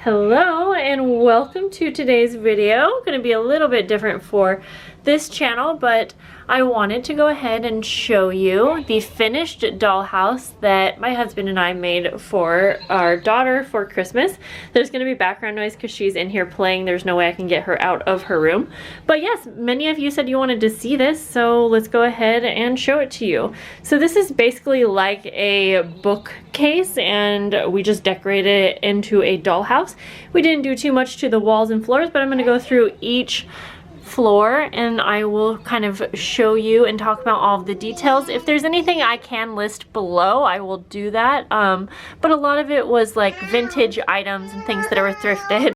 Hello and welcome to today's video. Going to be a little bit different for this channel, but I wanted to go ahead and show you the finished dollhouse that my husband and I made for our daughter for Christmas. There's going to be background noise because she's in here playing. There's no way I can get her out of her room. But yes, many of you said you wanted to see this, so let's go ahead and show it to you. So this is basically like a bookcase, and we just decorated it into a dollhouse. We didn't do too much to the walls and floors, but I'm going to go through each floor and I will kind of show you and talk about all of the details. If there's anything I can list below, I will do that. But a lot of it was like vintage items and things that were thrifted.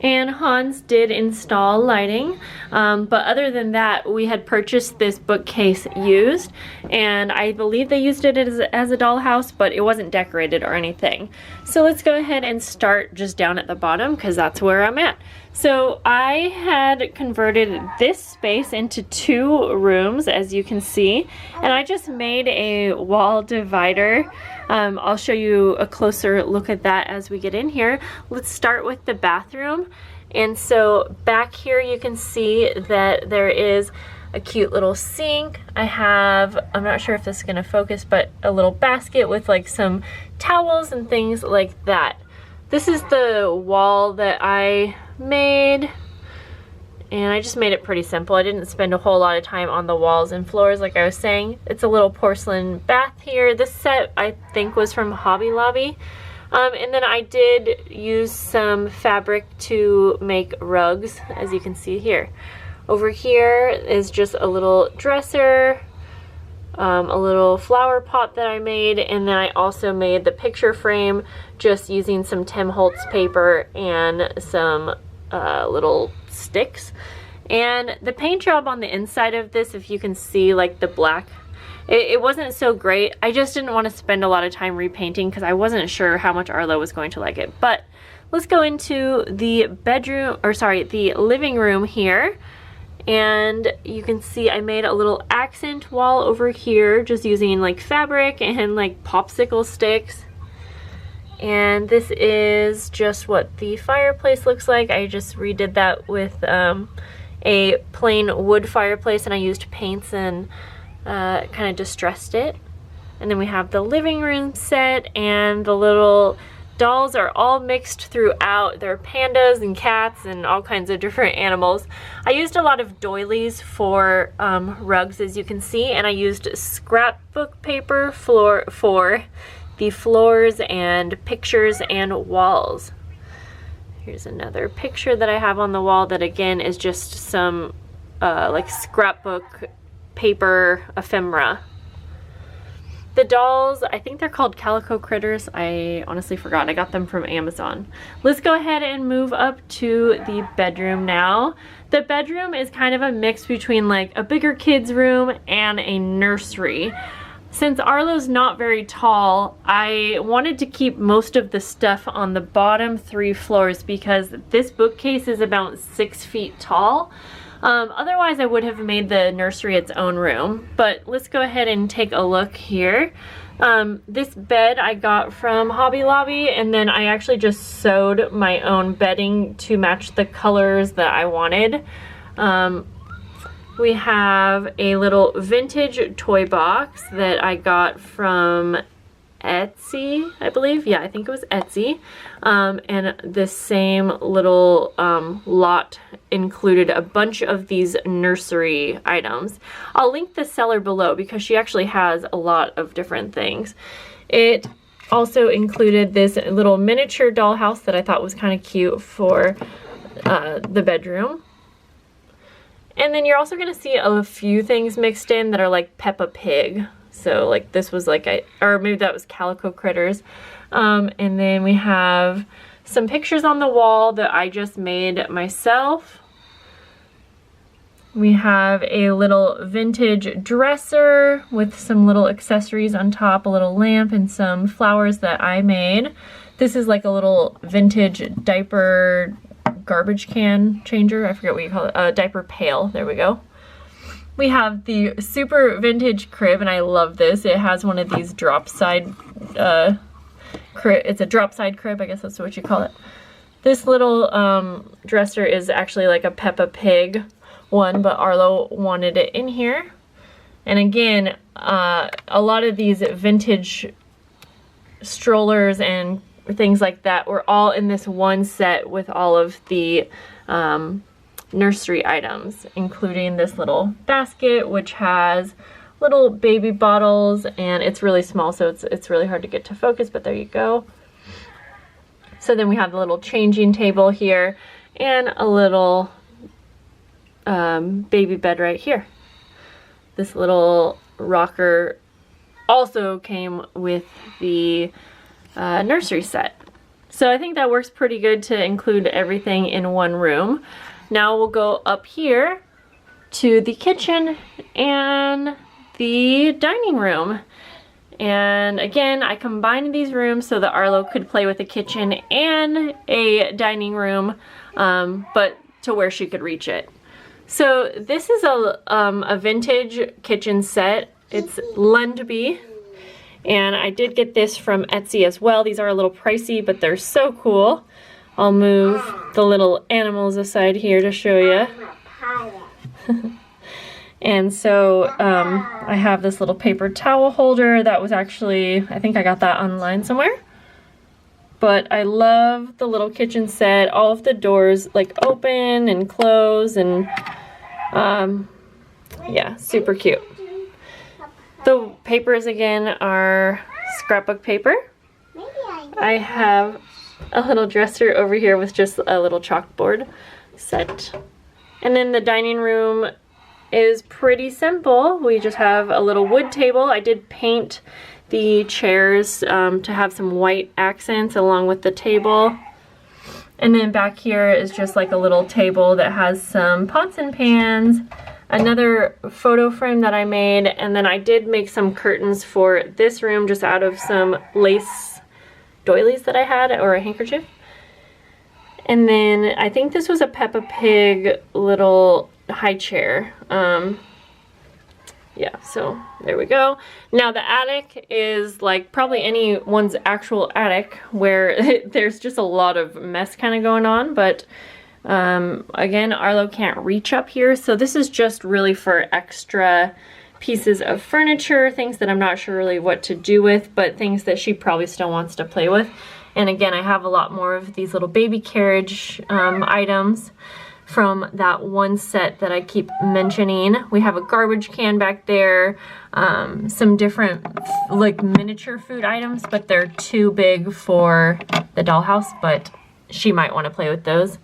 And Hans did install lighting, but other than that, we had purchased this bookcase used, and I believe they used it as a dollhouse, but it wasn't decorated or anything. So let's go ahead and start just down at the bottom because that's where I'm at. So I had converted this space into 2 rooms, as you can see, and I just made a wall divider. I'll show you a closer look at that as we get in here. Let's start with the bathroom. And so back here you can see that there is a cute little sink. I have, I'm not sure if this is going to focus, but a little basket with like some towels and things like that. This is the wall that I made, and I just made it pretty simple. I didn't spend a whole lot of time on the walls and floors like I was saying. It's a little porcelain bath here. This set I think was from Hobby Lobby. And then I did use some fabric to make rugs, as you can see here. Over here is just a little dresser, a little flower pot that I made, and then I also made the picture frame just using some Tim Holtz paper and some little sticks. And the paint job on the inside of this, if you can see like the black, it wasn't so great. I just didn't want to spend a lot of time repainting because I wasn't sure how much Arlo was going to like it. But let's go into the bedroom, or sorry, the living room here. And you can see I made a little accent wall over here just using like fabric and like popsicle sticks. And this is just what the fireplace looks like. I just redid that with a plain wood fireplace, and I used paints and kind of distressed it. And then we have the living room set, and the little dolls are all mixed throughout. There are pandas and cats and all kinds of different animals. I used a lot of doilies for rugs, as you can see, and I used scrapbook paper for the floors and pictures and walls. Here's another picture that I have on the wall that again is just some like scrapbook paper ephemera. The dolls, I think they're called calico critters. I honestly forgot. I got them from Amazon. Let's go ahead and move up to the bedroom now. The bedroom is kind of a mix between like a bigger kid's room and a nursery. Since Arlo's not very tall, I wanted to keep most of the stuff on the bottom 3 floors because this bookcase is about 6 feet tall. Otherwise, I would have made the nursery its own room, but let's go ahead and take a look here. This bed I got from Hobby Lobby, and then I actually just sewed my own bedding to match the colors that I wanted. We have a little vintage toy box that I got from Etsy, I believe. Yeah, I think it was Etsy. And this same little lot included a bunch of these nursery items. I'll link the seller below because she actually has a lot of different things. It also included this little miniature dollhouse that I thought was kind of cute for the bedroom. And then you're also going to see a few things mixed in that are like Peppa Pig. So like this was like, or maybe that was Calico Critters. And then we have some pictures on the wall that I just made myself. We have a little vintage dresser with some little accessories on top, a little lamp and some flowers that I made. This is like a little vintage diaper garbage can changer. I forget what you call it. A diaper pail. There we go. We have the super vintage crib, and I love this. It has one of these drop side crib. It's a drop side crib, I guess that's what you call it. This little dresser is actually like a Peppa Pig one, but Arlo wanted it in here. And again, a lot of these vintage strollers and things like that were all in this one set with all of the nursery items, including this little basket, which has little baby bottles, and it's really small, so it's really hard to get to focus, but there you go. So then we have the little changing table here and a little baby bed right here. This little rocker also came with the nursery set. So I think that works pretty good to include everything in one room. Now we'll go up here to the kitchen and the dining room. And again, I combined these rooms so that Arlo could play with a kitchen and a dining room, but to where she could reach it. So this is a vintage kitchen set. It's Lundby, and I did get this from Etsy as well. These are a little pricey, but they're so cool. I'll move the little animals aside here to show you. And so I have this little paper towel holder that was actually, I think I got that online somewhere. But I love the little kitchen set. All of the doors like open and close, and yeah, super cute. The papers again are scrapbook paper. I have a little dresser over here with just a little chalkboard set. And then the dining room is pretty simple. We just have a little wood table. I did paint the chairs to have some white accents along with the table. And then back here is just like a little table that has some pots and pans, another photo frame that I made, and then I did make some curtains for this room just out of some lace doilies that I had, or a handkerchief. And then I think this was a Peppa Pig little high chair. Yeah, so there we go. Now the attic is like probably anyone's actual attic, where there's just a lot of mess kind of going on, but again, Arlo can't reach up here, so this is just really for extra pieces of furniture, things that I'm not sure really what to do with, but things that she probably still wants to play with. And again, I have a lot more of these little baby carriage items from that one set that I keep mentioning. We have a garbage can back there, some different like miniature food items, but they're too big for the dollhouse, but she might want to play with those.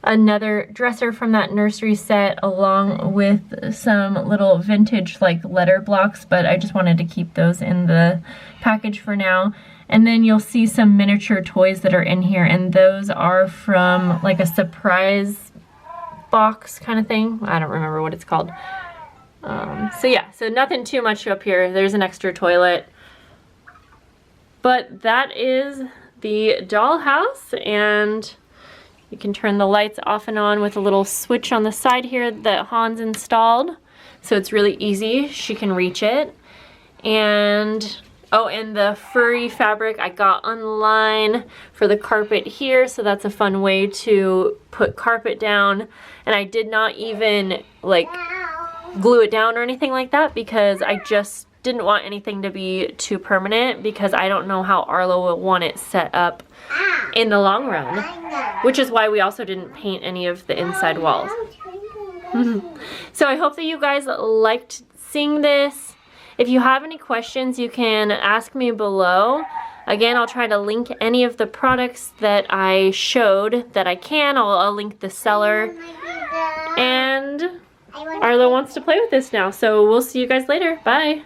Another dresser from that nursery set, along with some little vintage like letter blocks, but I just wanted to keep those in the package for now. And then you'll see some miniature toys that are in here, and those are from like a surprise box kind of thing. I don't remember what it's called. So yeah, so nothing too much up here. There's an extra toilet. But that is the dollhouse, and you can turn the lights off and on with a little switch on the side here that Hans installed. So it's really easy. She can reach it. And oh, and the furry fabric I got online for the carpet here, so that's a fun way to put carpet down. And I did not even like glue it down or anything like that, because I just didn't want anything to be too permanent, because I don't know how Arlo will want it set up in the long run, which is why we also didn't paint any of the inside walls. So I hope that you guys liked seeing this. If you have any questions, you can ask me below. Again, I'll try to link any of the products that I showed that I can. I'll link the seller. And Arlo wants to play with this now, so we'll see you guys later. Bye.